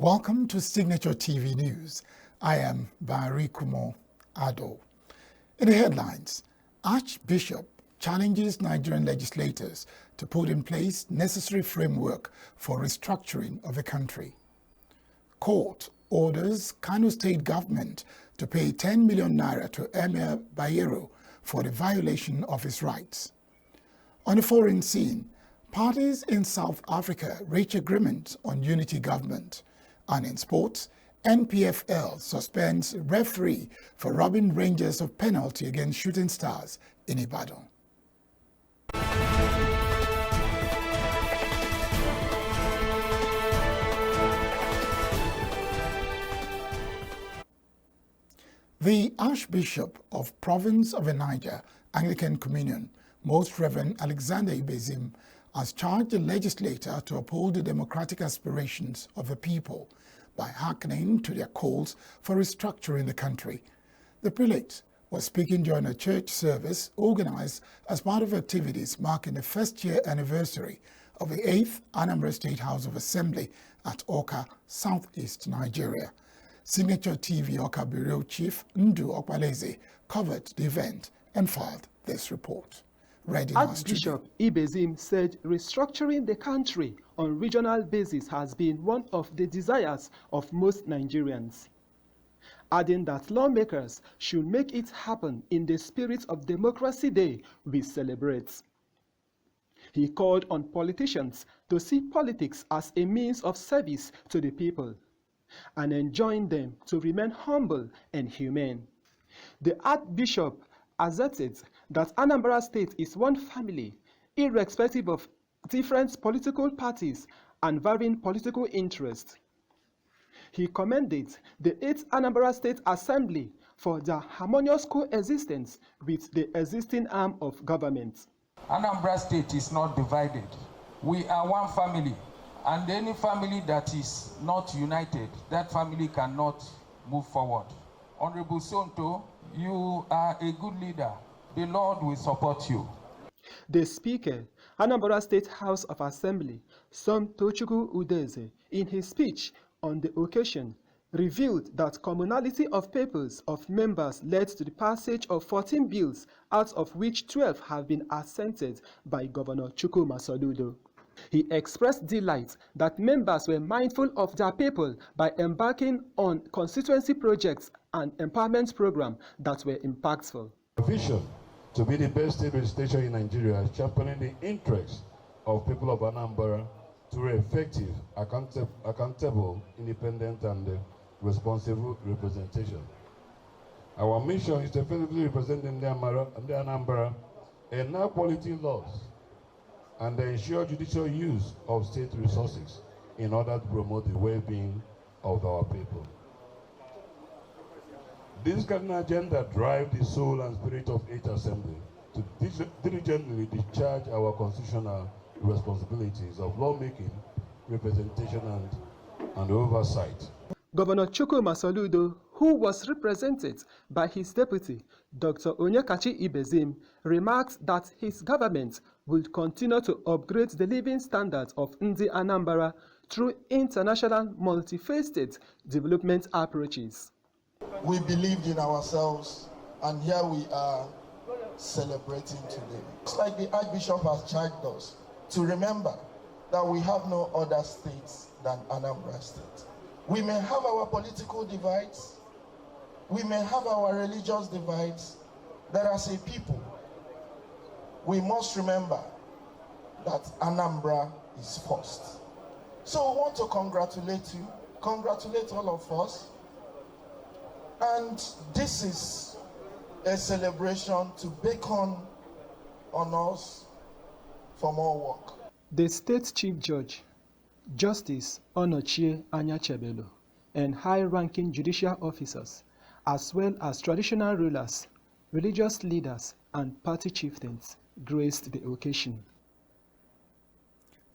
Welcome to Signature TV News. I am Barikumo Ado. In the headlines, Archbishop challenges Nigerian legislators to put in place necessary framework for restructuring of the country. Court orders Kano State government to pay 10 million naira to Emir Bayero for the violation of his rights. On the foreign scene, parties in South Africa reach agreement on unity government. And in sports, NPFL suspends referee for robbing Rangers of penalty against Shooting Stars in Ibadan. The Archbishop of Province of the Niger Anglican Communion, Most Reverend Alexander Ibezim, has charged the legislator to uphold the democratic aspirations of the people by hearkening to their calls for restructuring the country. The prelate was speaking during a church service organized as part of activities marking the first-year anniversary of the 8th Anambra State House of Assembly at Awka, southeast Nigeria. Signature TV Awka Bureau Chief Ndu Okpaleze covered the event and filed this report. Archbishop Ibezim said restructuring the country on regional basis has been one of the desires of most Nigerians, adding that lawmakers should make it happen in the spirit of Democracy Day we celebrate. He called on politicians to see politics as a means of service to the people and enjoined them to remain humble and humane. The Archbishop asserted that Anambra State is one family, irrespective of different political parties and varying political interests. He commended the 8th Anambra State Assembly for their harmonious coexistence with the existing arm of government. Anambra State is not divided. We are one family, and any family that is not united, that family cannot move forward. Honorable Sonto, you are a good leader. The Lord will support you. The Speaker, Anambra State House of Assembly, Som Tochukwu Udeze, in his speech on the occasion, revealed that commonality of papers of members led to the passage of 14 bills, out of which 12 have been assented by Governor Chukwuma Soludo. He expressed delight that members were mindful of their people by embarking on constituency projects and empowerment programs that were impactful. Vision to be the best state legislature in Nigeria, championing the interests of people of Anambra through effective, accountable, independent, and responsible representation. Our mission is to effectively represent the Anambra and now quality laws and ensure judicial use of state resources in order to promote the well-being of our people. This cardinal agenda drives the soul and spirit of 8th Assembly to diligently discharge our constitutional responsibilities of lawmaking, representation, and oversight. Governor Chukwuma Soludo, who was represented by his deputy, Dr. Onyekachi Ibezim, remarked that his government will continue to upgrade the living standards of Ndi Anambra through international multifaceted development approaches. We believed in ourselves, and here we are celebrating today. It's like the Archbishop has charged us to remember that we have no other states than Anambra State. We may have our political divides, we may have our religious divides, but as a people, we must remember that Anambra is first. So we want to congratulate you, congratulate all of us. And this is a celebration to beckon on us for more work. The State Chief Judge, Justice Onochie Anyachebelo, and high-ranking judicial officers, as well as traditional rulers, religious leaders, and party chieftains, graced the occasion.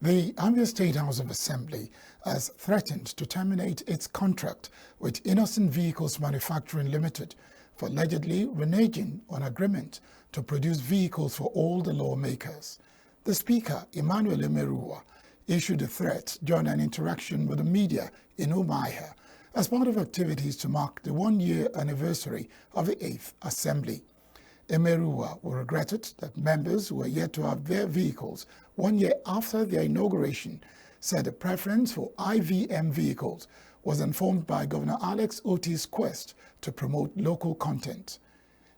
The Abia State House of Assembly has threatened to terminate its contract with Innocent Vehicles Manufacturing Limited for allegedly reneging on agreement to produce vehicles for all the lawmakers. The Speaker, Emmanuel Emeruwa, issued a threat during an interaction with the media in Umuahia as part of activities to mark the one-year anniversary of the 8th Assembly. Emeruwa regretted that members who were yet to have their vehicles 1 year after their inauguration said the preference for IVM vehicles was informed by Governor Alex Oti's quest to promote local content.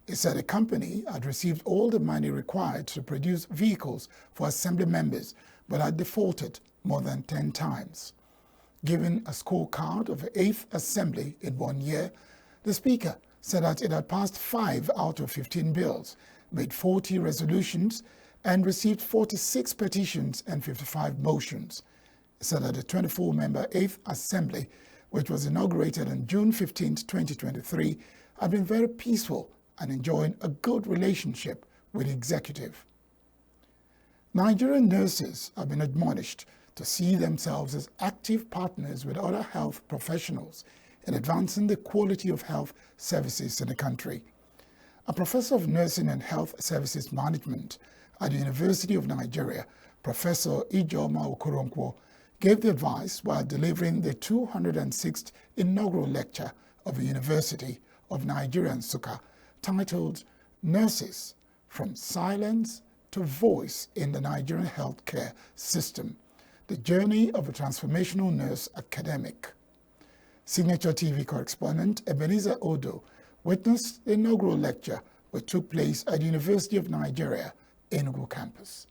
He said the company had received all the money required to produce vehicles for assembly members, but had defaulted more than 10 times. Given a scorecard of the 8th Assembly in 1 year, the Speaker said that it had passed 5 out of 15 bills, made 40 resolutions, and received 46 petitions and 55 motions. He said that the 24-member 8th Assembly, which was inaugurated on June 15, 2023, had been very peaceful and enjoying a good relationship with the executive. Nigerian nurses have been admonished to see themselves as active partners with other health professionals in advancing the quality of health services in the country. A professor of nursing and health services management at the University of Nigeria, Professor Ijeoma Okoronkwo, gave the advice while delivering the 206th inaugural lecture of the University of Nigeria, Nsukka, titled Nurses from Silence to Voice in the Nigerian Healthcare System, the Journey of a Transformational Nurse Academic. Signature TV correspondent Ebenezer Odo witnessed the inaugural lecture which took place at the University of Nigeria, Enugu campus.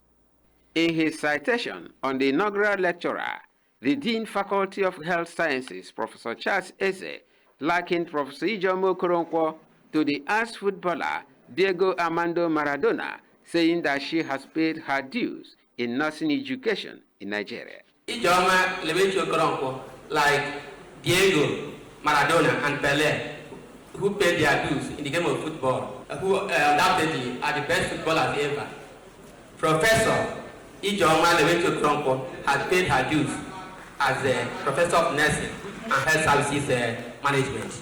In his citation on the inaugural lecturer, the Dean Faculty of Health Sciences, Professor Charles Eze, likened Professor Ijeoma Okoronkwo to the ex-footballer Diego Armando Maradona, saying that she has paid her dues in nursing education in Nigeria. Ijeoma Okoronkwo, like Diego Maradona and Pelé, who paid their dues in the game of football, who undoubtedly are the best footballers ever. Professor Ijeoma Okoronkwo has paid her dues as a professor of nursing and health services management.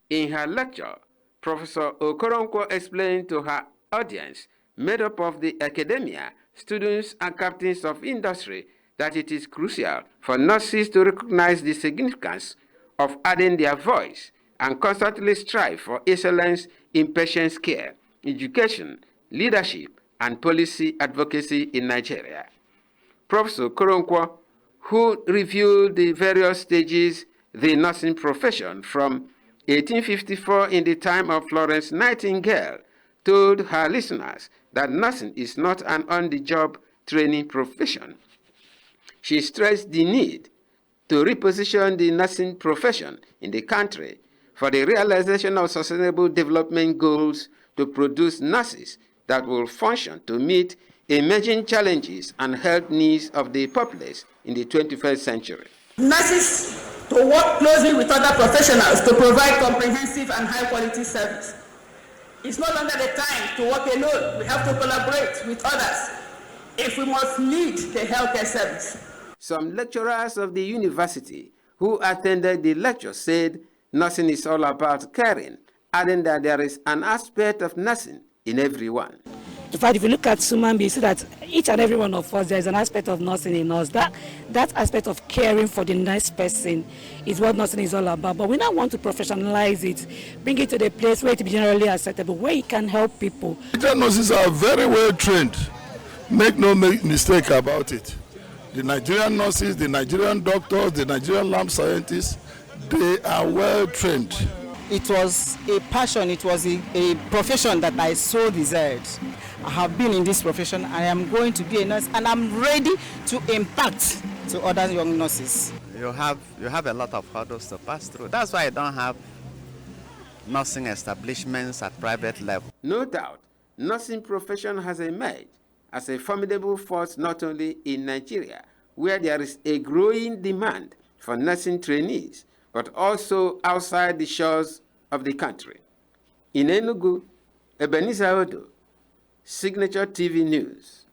In her lecture, Professor Okoronkwo explained to her audience, made up of the academia, students, and captains of industry, that it is crucial for nurses to recognize the significance of adding their voice and constantly strive for excellence in patient care, education, leadership, and policy advocacy in Nigeria. Professor Okoronkwo, who reviewed the various stages the nursing profession from 1854 in the time of Florence Nightingale, told her listeners that nursing is not an on-the-job training profession. She stressed the need to reposition the nursing profession in the country for the realization of sustainable development goals to produce nurses that will function to meet emerging challenges and health needs of the populace in the 21st century. Nurses to work closely with other professionals to provide comprehensive and high-quality service. It's no longer the time to work alone. We have to collaborate with others if we must lead the healthcare service. Some lecturers of the university who attended the lecture said nursing is all about caring, adding that there is an aspect of nursing in everyone. In fact, if you look at human beings, you see that each and every one of us, there is an aspect of nursing in us. That aspect of caring for the next person is what nursing is all about. But we now want to professionalize it, bring it to the place where it is generally acceptable, where it can help people. Nigerian nurses are very well trained. Make no mistake about it. The Nigerian nurses, the Nigerian doctors, the Nigerian lab scientists, they are well trained. It was a passion, it was a profession that I so desired. I have been in this profession, I am going to be a nurse, and I'm ready to impact to other young nurses. You have a lot of hurdles to pass through. That's why I don't have nursing establishments at private level. No doubt, nursing profession has emerged as a formidable force not only in Nigeria, where there is a growing demand for nursing trainees, but also outside the shores of the country. In Enugu, Ebenezer Odo, Signature TV News.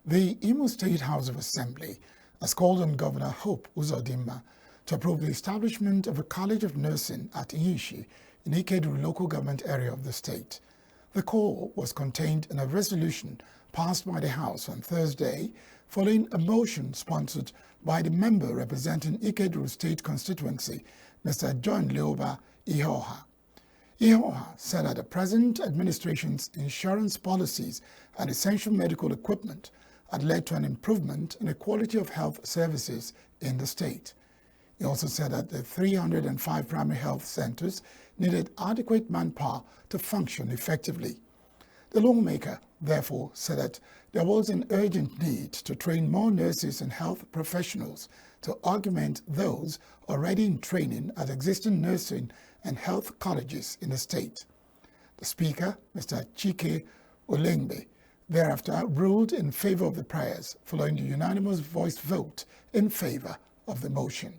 The Imo State House of Assembly has called on Governor Hope Uzodimma to approve the establishment of a College of Nursing at Iyishi in Ikedu local government area of the state. The call was contained in a resolution passed by the House on Thursday following a motion sponsored by the member representing Ikeduru State constituency, Mr. John Leoba Ihoha. Ihoha said that the present administration's insurance policies and essential medical equipment had led to an improvement in the quality of health services in the state. He also said that the 305 primary health centers needed adequate manpower to function effectively. The lawmaker, therefore, said that there was an urgent need to train more nurses and health professionals to augment those already in training at existing nursing and health colleges in the state. The Speaker, Mr. Chike Olengbe, thereafter ruled in favor of the prayers following the unanimous voice vote in favor of the motion.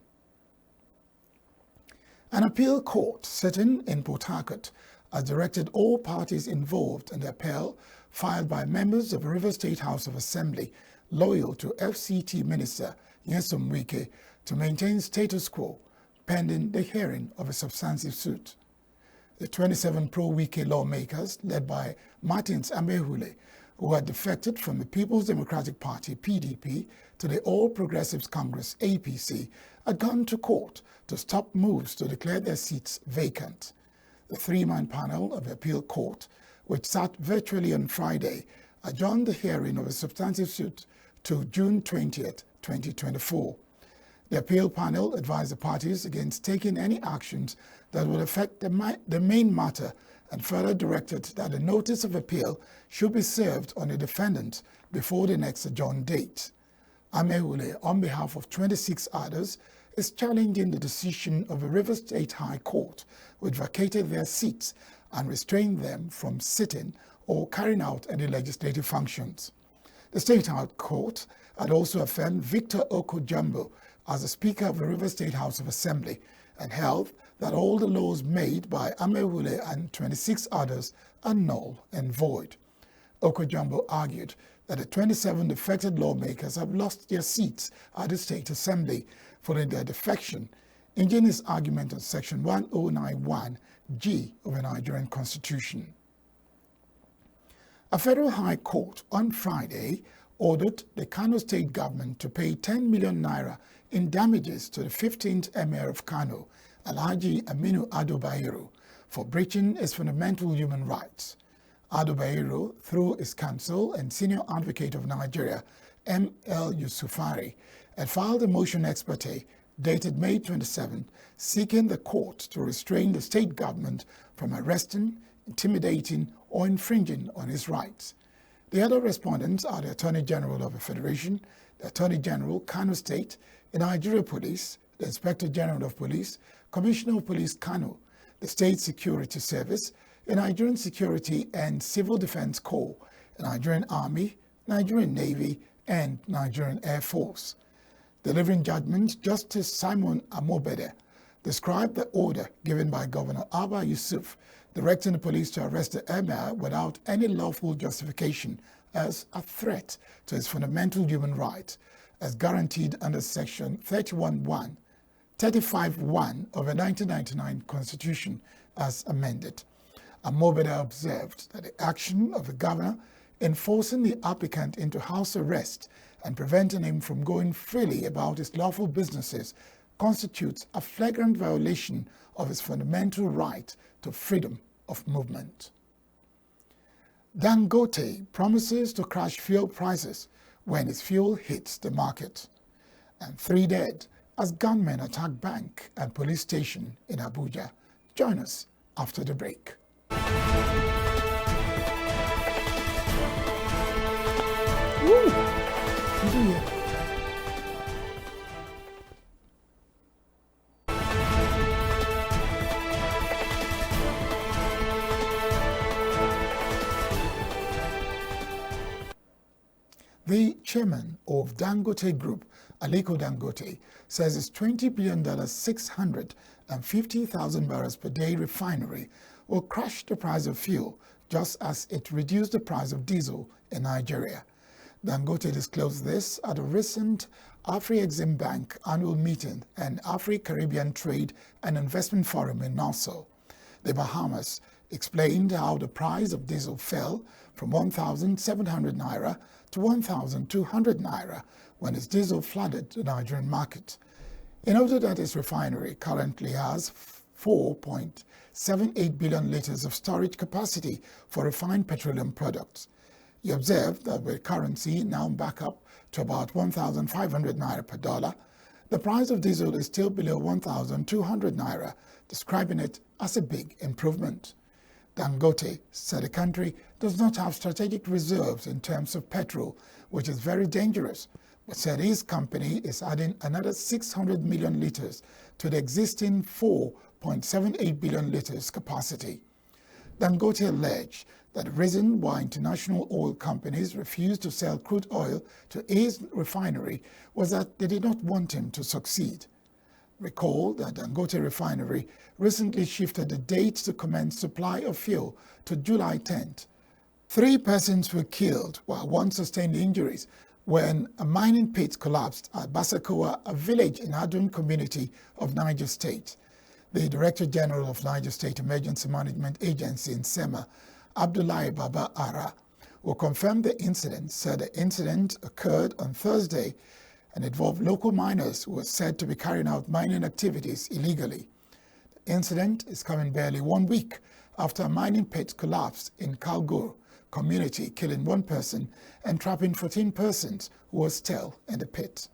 An appeal court sitting in Port Harcourt has directed all parties involved in the appeal filed by members of the River State House of Assembly loyal to FCT Minister Nyesom Wike to maintain status quo pending the hearing of a substantive suit. The 27 pro-Wike lawmakers, led by Martins Amehule, who had defected from the People's Democratic Party, PDP, to the All Progressives Congress, APC, had gone to court to stop moves to declare their seats vacant. The three-man panel of the appeal court, which sat virtually on Friday, adjourned the hearing of a substantive suit to June 20th, 2024. The appeal panel advised the parties against taking any actions that would affect the main matter and further directed that a notice of appeal should be served on the defendant before the next adjourned date. Amehule, on behalf of 26 others, is challenging the decision of the River State High Court, which vacated their seats and restrained them from sitting or carrying out any legislative functions. The State High Court had also affirmed Victor Oko-Jumbo as the Speaker of the River State House of Assembly and held that all the laws made by Amehule and 26 others are null and void. Oko-Jumbo argued that the 27 defected lawmakers have lost their seats at the State Assembly following their defection, hinging his argument on Section 1091G of the Nigerian Constitution. A federal high court on Friday ordered the Kano state government to pay 10 million naira in damages to the 15th Emir of Kano, Alhaji Aminu Ado Bayero, for breaching his fundamental human rights. Ado Bayero, through his counsel and senior advocate of Nigeria, M.L. Yusufari, had filed a motion ex parte dated May 27, seeking the court to restrain the state government from arresting, intimidating, or infringing on his rights. The other respondents are the Attorney General of the Federation, the Attorney General, Kano State, the Nigeria Police, the Inspector General of Police, Commissioner of Police Kano, the State Security Service, the Nigerian Security and Civil Defense Corps, the Nigerian Army, Nigerian Navy, and Nigerian Air Force. Delivering judgment, Justice Simon Amobede described the order given by Governor Abba Yusuf directing the police to arrest the emir without any lawful justification as a threat to his fundamental human rights, as guaranteed under Section 35.1 of the 1999 Constitution as amended. Amobede observed that the action of the governor in forcing the applicant into house arrest and preventing him from going freely about his lawful businesses constitutes a flagrant violation of his fundamental right to freedom of movement. Dangote promises to crash fuel prices when its fuel hits the market. And 3 dead as gunmen attack bank and police station in Abuja. Join us after the break. The chairman of Dangote Group, Aliko Dangote, says its $20 billion, 650,000 barrels per day refinery will crash the price of fuel just as it reduced the price of diesel in Nigeria. Dangote disclosed this at a recent Afri-Exim Bank annual meeting and Afri-Caribbean Trade and Investment Forum in Nassau, the Bahamas, explained how the price of diesel fell from 1,700 naira to 1,200 naira when its diesel flooded the Nigerian market. He noted that its refinery currently has 4.78 billion litres of storage capacity for refined petroleum products. He observed that with currency now back up to about 1,500 naira per dollar, the price of diesel is still below 1,200 naira, describing it as a big improvement. Dangote said the country does not have strategic reserves in terms of petrol, which is very dangerous, but said his company is adding another 600 million litres to the existing 4.78 billion litres capacity. Dangote alleged that the reason why international oil companies refused to sell crude oil to his refinery was that they did not want him to succeed. Recall that Dangote Refinery recently shifted the date to commence supply of fuel to July 10th. 3 persons were killed while 1 sustained injuries when a mining pit collapsed at Basakowa, a village in Adun community of Niger State. The Director General of Niger State Emergency Management Agency in Sema, Abdullahi Baba Ara, who confirmed the incident, said the incident occurred on Thursday and involved local miners who were said to be carrying out mining activities illegally. The incident is coming barely 1 week after a mining pit collapsed in Kalgur community, killing 1 person and trapping 14 persons who were still in the pit.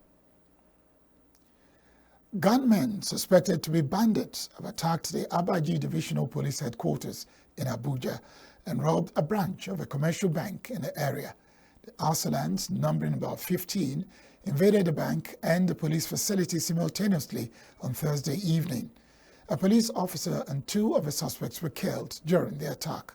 Gunmen suspected to be bandits have attacked the Abaji Divisional Police Headquarters in Abuja and robbed a branch of a commercial bank in the area. The assailants, numbering about 15, invaded the bank and the police facility simultaneously on Thursday evening. A police officer and 2 of the suspects were killed during the attack.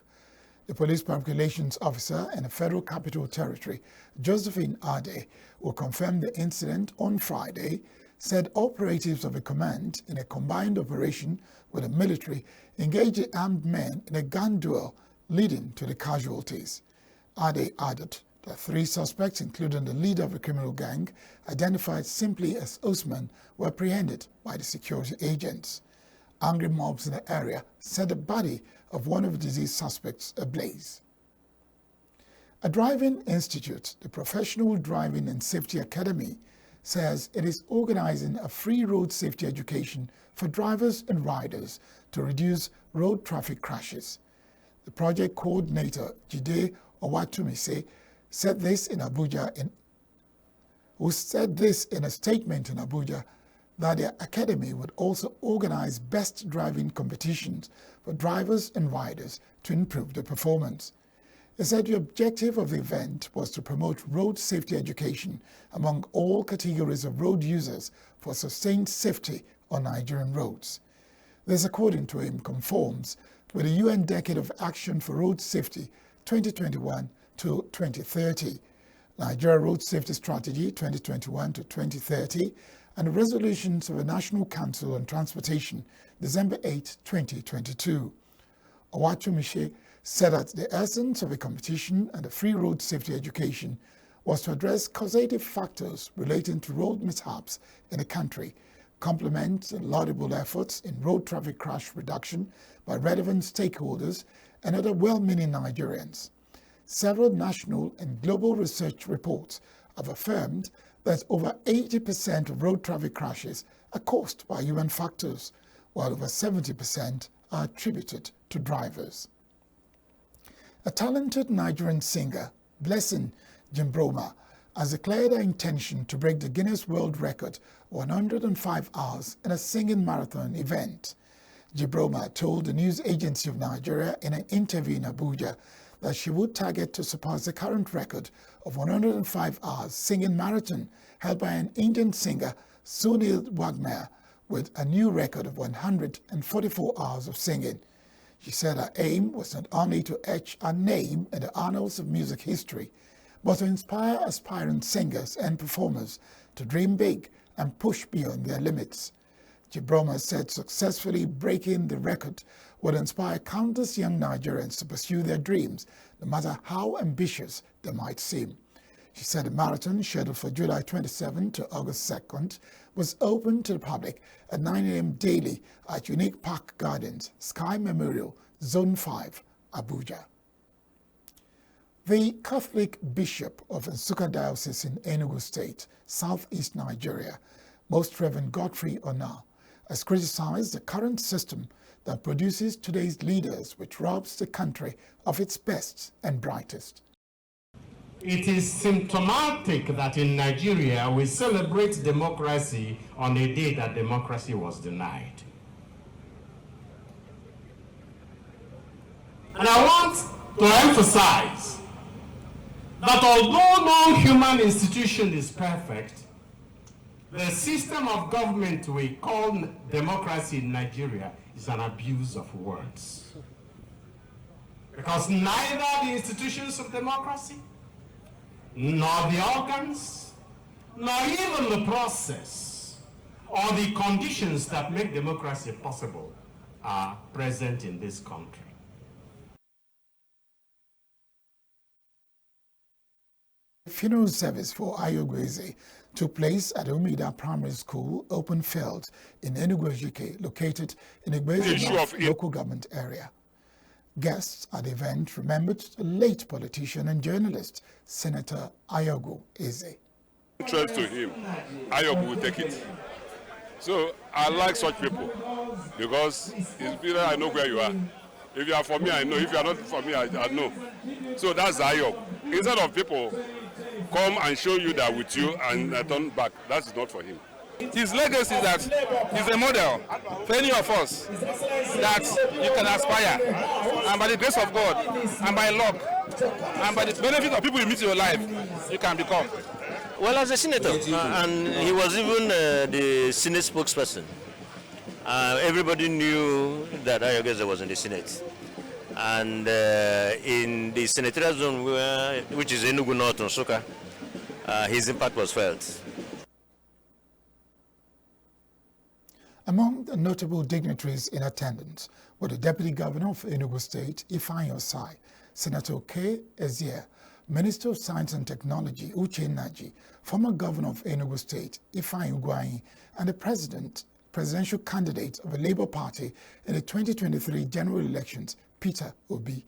The police public relations officer in the Federal Capital Territory, Josephine Ade, who confirmed the incident on Friday, said operatives of the command in a combined operation with the military engaged the armed men in a gun duel leading to the casualties. Ade added that 3 suspects, including the leader of the criminal gang, identified simply as Osman, were apprehended by the security agents. Angry mobs in the area set the body of one of the deceased suspects ablaze. A driving institute, the Professional Driving and Safety Academy, says it is organizing a free road safety education for drivers and riders to reduce road traffic crashes. The project coordinator, Jide Owatumise, said this in a statement in Abuja that the academy would also organize best driving competitions for drivers and riders to improve their performance. He said the objective of the event was to promote road safety education among all categories of road users for sustained safety on Nigerian roads. This, according to him, conforms with the UN Decade of Action for Road Safety 2021 to 2030, Nigeria Road Safety Strategy 2021 to 2030, and the resolutions of the National Council on Transportation, December 8, 2022. Owatumise said that the essence of the competition and the free road safety education was to address causative factors relating to road mishaps in the country, complement the laudable efforts in road traffic crash reduction by relevant stakeholders and other well-meaning Nigerians. Several national and global research reports have affirmed that over 80% of road traffic crashes are caused by human factors, while over 70% are attributed to drivers. A talented Nigerian singer, Blessing Jimbroma, has declared her intention to break the Guinness World Record 105 hours in a singing marathon event. Jimbroma told the news agency of Nigeria in an interview in Abuja that she would target to surpass the current record of 105 hours singing marathon held by an Indian singer, Sunil Wagner, with a new record of 144 hours of singing. She said her aim was not only to etch her name in the annals of music history, but to inspire aspiring singers and performers to dream big and push beyond their limits. Jimbroma said successfully breaking the record would inspire countless young Nigerians to pursue their dreams, no matter how ambitious they might seem. She said the marathon, scheduled for July 27 to August 2nd, was open to the public at 9 a.m. daily at Unique Park Gardens, Sky Memorial, Zone 5, Abuja. The Catholic Bishop of Nsukka Diocese in Enugu State, southeast Nigeria, Most Reverend Godfrey Ona, has criticized the current system that produces today's leaders, which robs the country of its best and brightest. It is symptomatic that in Nigeria we celebrate democracy on a day that democracy was denied. And I want to emphasize that although no human institution is perfect, the system of government we call democracy in Nigeria is an abuse of words. Because neither the institutions of democracy, nor the organs, nor even the process or the conditions that make democracy possible are present in this country. Funeral service for Ayogweze took place at Umida Primary School, open field in Enugu, located in Igweze local government area. Guests at the event remembered the late politician and journalist, Senator Ayogu Eze. Interest to him, Ayogu will take it. So I like such people because it's better I know where you are. If you are for me, I know. If you are not for me, I know. So that's Ayogu. Instead of people come and show you that with you and turn back, that's not for him. His legacy is that he's a model for any of us that you can aspire. And by the grace of God, and by luck, and by the benefit of people you meet in your life, you can become. Well, as a senator, and he was even the Senate spokesperson. Everybody knew that Ayogweze was in the Senate. And in the senatorial zone, which is Enugu North and Nsukka, his impact was felt. Among the notable dignitaries in attendance were the Deputy Governor of Enugu State, Ifeanyi Osai, Senator Oke Ezie, Minister of Science and Technology, Uche Naji, former Governor of Enugu State, Ifeanyi Ugwuanyi, and the presidential candidate of the Labour Party in the 2023 general elections, Peter Obi.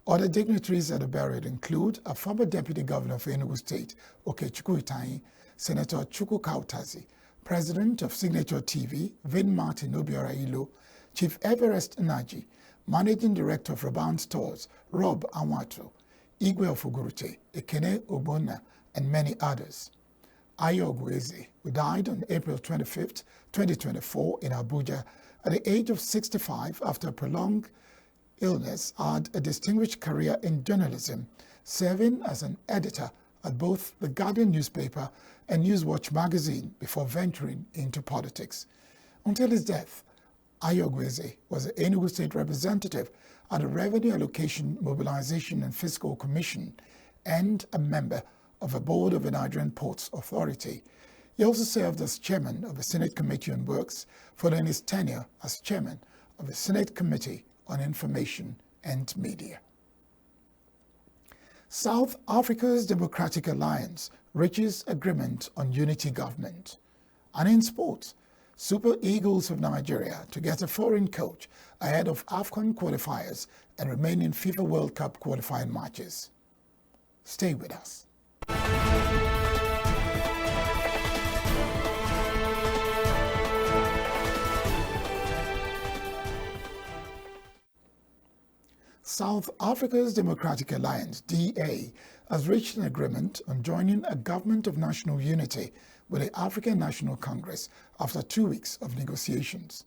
Other dignitaries at the burial include a former Deputy Governor of Enugu State, Okechukwu Itanyi, Senator Chukwu Kautazi, President of Signature TV, Vin Martin Obiora Ilo, Chief Everest Naji, Managing Director of Raban Stores, Rob Anwatu, Igwe of Ugurute, Ekene Ogbonna, and many others. Ayogu Eze, who died on April 25, 2024 in Abuja at the age of 65 after a prolonged illness, had a distinguished career in journalism, serving as an editor at both the Guardian newspaper and Newswatch magazine before venturing into politics. Until his death, Ayogu Eze was the Enugu State representative at the Revenue Allocation, Mobilization and Fiscal Commission and a member of the board of the Nigerian Ports Authority. He also served as chairman of the Senate Committee on Works, following his tenure as chairman of the Senate Committee on Information and Media. South Africa's Democratic Alliance reaches agreement on unity government. And in sports, Super Eagles of Nigeria to get a foreign coach ahead of AFCON qualifiers and remaining FIFA World Cup qualifying matches. Stay with us. South Africa's Democratic Alliance, DA, has reached an agreement on joining a government of national unity with the African National Congress after 2 weeks of negotiations.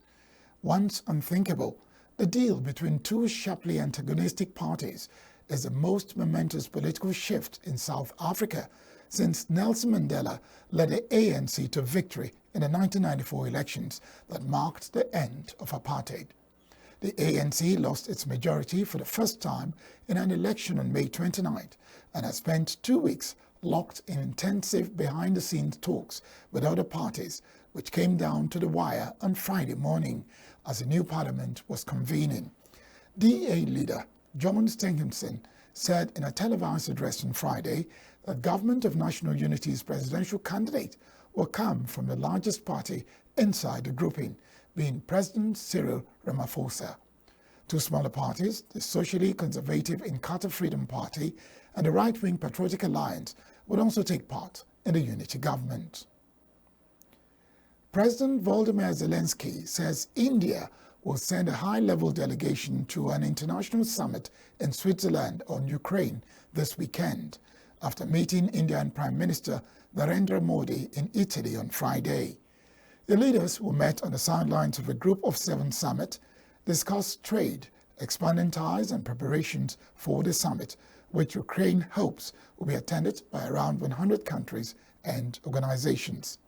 Once unthinkable, the deal between two sharply antagonistic parties is the most momentous political shift in South Africa since Nelson Mandela led the ANC to victory in the 1994 elections that marked the end of apartheid. The ANC lost its majority for the first time in an election on May 29th and has spent 2 weeks locked in intensive behind-the-scenes talks with other parties, which came down to the wire on Friday morning as the new parliament was convening. DA leader John Steenhuisen said in a televised address on Friday that Government of National Unity's presidential candidate will come from the largest party inside the grouping, being President Cyril Ramaphosa. Two smaller parties, the Socially Conservative Inkatha Freedom Party and the right-wing Patriotic Alliance, would also take part in the unity government. President Volodymyr Zelensky says India will send a high-level delegation to an international summit in Switzerland on Ukraine this weekend, after meeting Indian Prime Minister Narendra Modi in Italy on Friday. The leaders, who met on the sidelines of a Group of 7 summit, discussed trade, expanding ties and preparations for the summit, which Ukraine hopes will be attended by around 100 countries and organizations.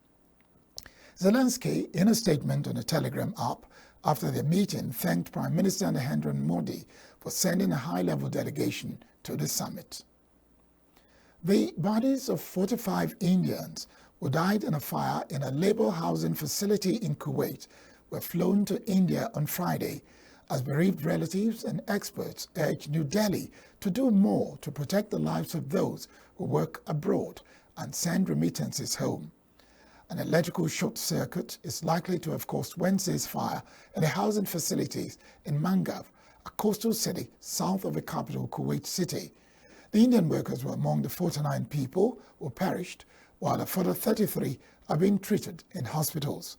Zelensky, in a statement on a Telegram app after the meeting, thanked Prime Minister Narendra Modi for sending a high-level delegation to the summit. The bodies of 45 Indians who died in a fire in a labor housing facility in Kuwait were flown to India on Friday as bereaved relatives and experts urged New Delhi to do more to protect the lives of those who work abroad and send remittances home. An electrical short circuit is likely to have caused Wednesday's fire in the housing facilities in Mangav, a coastal city south of the capital Kuwait City. The Indian workers were among the 49 people who perished, while a further 33 are being treated in hospitals.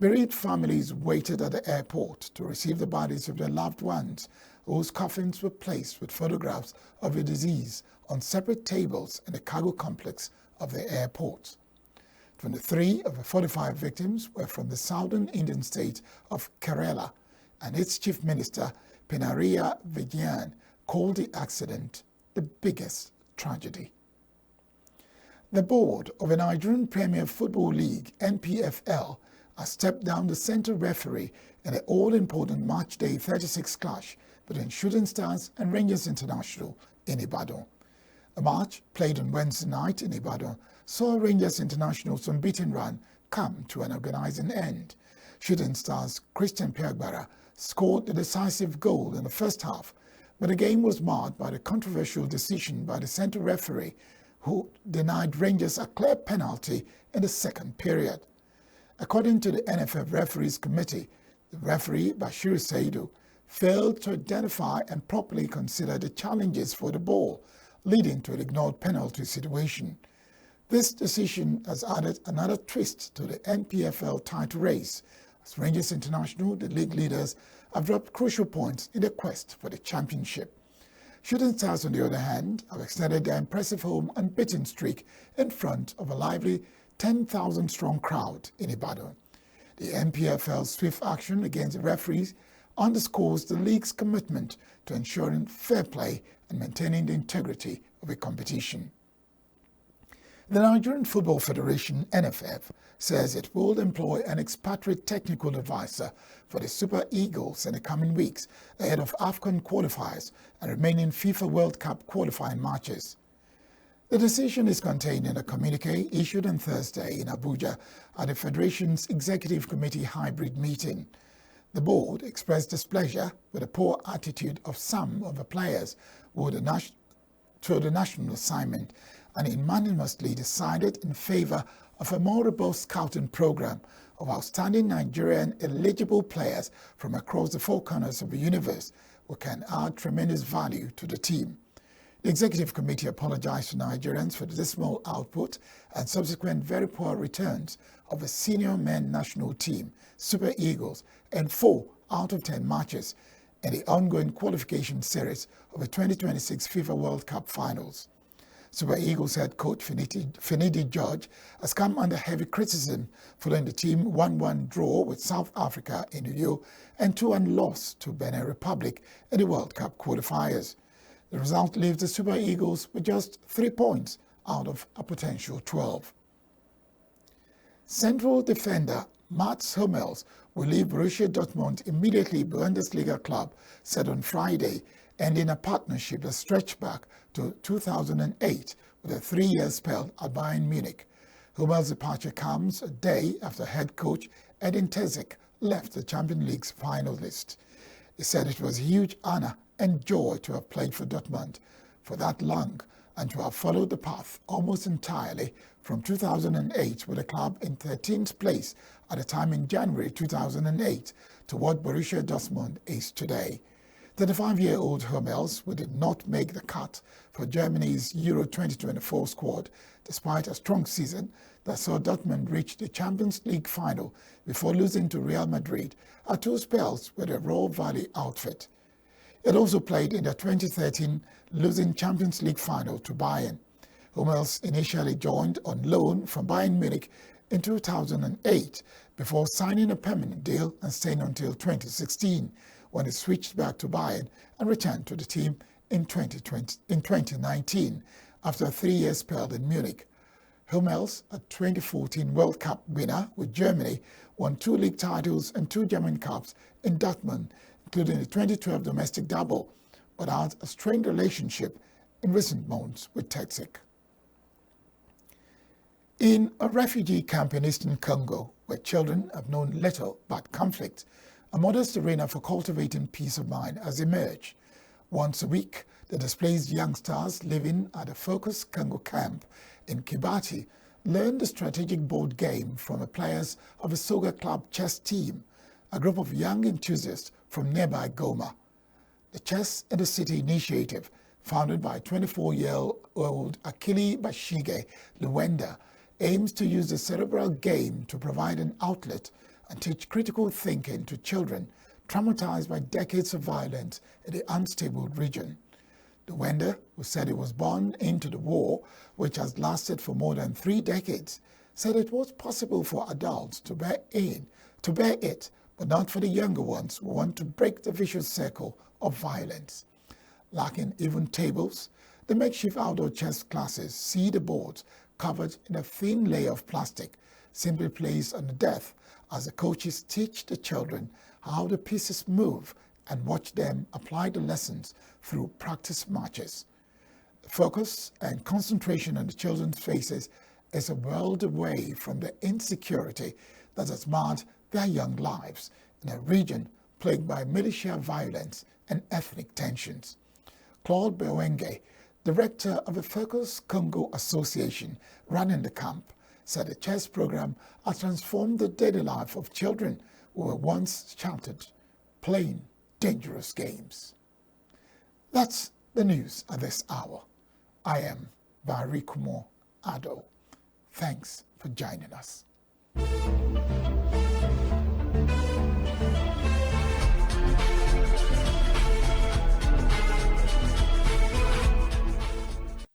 Bereaved families waited at the airport to receive the bodies of their loved ones, whose coffins were placed with photographs of the deceased on separate tables in the cargo complex of the airport. 23 of the 45 victims were from the southern Indian state of Kerala, and its chief minister, Pinarayi Vijayan, called the accident the biggest tragedy. The board of the Nigerian Premier Football League, NPFL, has stepped down the centre referee in the all-important March Day 36 clash between Shooting Stars and Rangers International in Ibadan. A match played on Wednesday night in Ibadan saw Rangers International's unbeaten run come to an agonizing end. Shooting Stars' Christian Piagbara scored the decisive goal in the first half, but the game was marred by the controversial decision by the centre referee, who denied Rangers a clear penalty in the second period. According to the NFF Referees Committee, the referee, Bashiru Saidu, failed to identify and properly consider the challenges for the ball, leading to an ignored penalty situation. This decision has added another twist to the NPFL title race, as Rangers International, the league leaders, have dropped crucial points in their quest for the championship. Shooting Stars, on the other hand, have extended their impressive home unbeaten streak in front of a lively 10,000-strong crowd in Ibadan. The NPFL's swift action against the referees underscores the league's commitment to ensuring fair play and maintaining the integrity of the competition. The Nigerian Football Federation, NFF, says it will employ an expatriate technical advisor for the Super Eagles in the coming weeks ahead of AFCON qualifiers and remaining FIFA World Cup qualifying matches. The decision is contained in a communique issued on Thursday in Abuja at the Federation's Executive Committee hybrid meeting. The board expressed displeasure with the poor attitude of some of the players to the national assignment, and unanimously decided in favor of a more robust scouting program of outstanding Nigerian eligible players from across the four corners of the universe who can add tremendous value to the team. The Executive Committee apologized to Nigerians for the dismal output and subsequent very poor returns of the senior men national team, Super Eagles, in 4 out of 10 matches in the ongoing qualification series of the 2026 FIFA World Cup finals. Super Eagles head coach Finidi George has come under heavy criticism following the team 1-1 draw with South Africa in Uyo and 2-1 loss to Benin Republic in the World Cup qualifiers. The result leaves the Super Eagles with just 3 points out of a potential 12. Central defender Mats Hummels will leave Borussia Dortmund immediately, Bundesliga club said on Friday, ending a partnership that stretched back to 2008 with a 3-year spell at Bayern Munich. Hummels' departure comes a day after head coach Edin Terzic left the Champions League's finalist. He said it was a huge honor and joy to have played for Dortmund for that long and to have followed the path almost entirely from 2008 with the club in 13th place at the time in January 2008 to what Borussia Dortmund is today. The 35-year-old Hummels, who did not make the cut for Germany's Euro 2024 squad despite a strong season that saw Dortmund reach the Champions League final before losing to Real Madrid, had 2 spells with the Ruhr Valley outfit. It also played in the 2013 losing Champions League final to Bayern. Hummels initially joined on loan from Bayern Munich in 2008 before signing a permanent deal and staying until 2016 when he switched back to Bayern and returned to the team in 2019 after a 3-year spell in Munich. Hummels, a 2014 World Cup winner with Germany, won 2 league titles and 2 German Cups in Dortmund, including the 2012 domestic double, but had a strained relationship in recent months with Tetzik. In a refugee camp in eastern Congo, where children have known little but conflict, a modest arena for cultivating peace of mind has emerged. Once a week, the displaced youngsters living at the Focus Congo camp in Kibati learn the strategic board game from the players of a Soga Club chess team, a group of young enthusiasts from nearby Goma. The Chess in the City initiative, founded by 24-year-old Akili Bashige Luwenda, aims to use the cerebral game to provide an outlet and teach critical thinking to children traumatized by decades of violence in the unstable region. Luwenda, who said he was born into the war, which has lasted for more than 3 decades, said it was possible for adults to bear it, but not for the younger ones who want to break the vicious circle of violence. Lacking even tables, the makeshift outdoor chess classes see the boards covered in a thin layer of plastic, simply placed on the desk as the coaches teach the children how the pieces move and watch them apply the lessons through practice matches. The focus and concentration on the children's faces is a world away from the insecurity that has marred their young lives in a region plagued by militia violence and ethnic tensions. Claude Bewenge, director of the Focus Congo Association running the camp, said the chess program has transformed the daily life of children who were once sheltered, playing dangerous games. That's the news at this hour. I am Barikumo Ado. Thanks for joining us.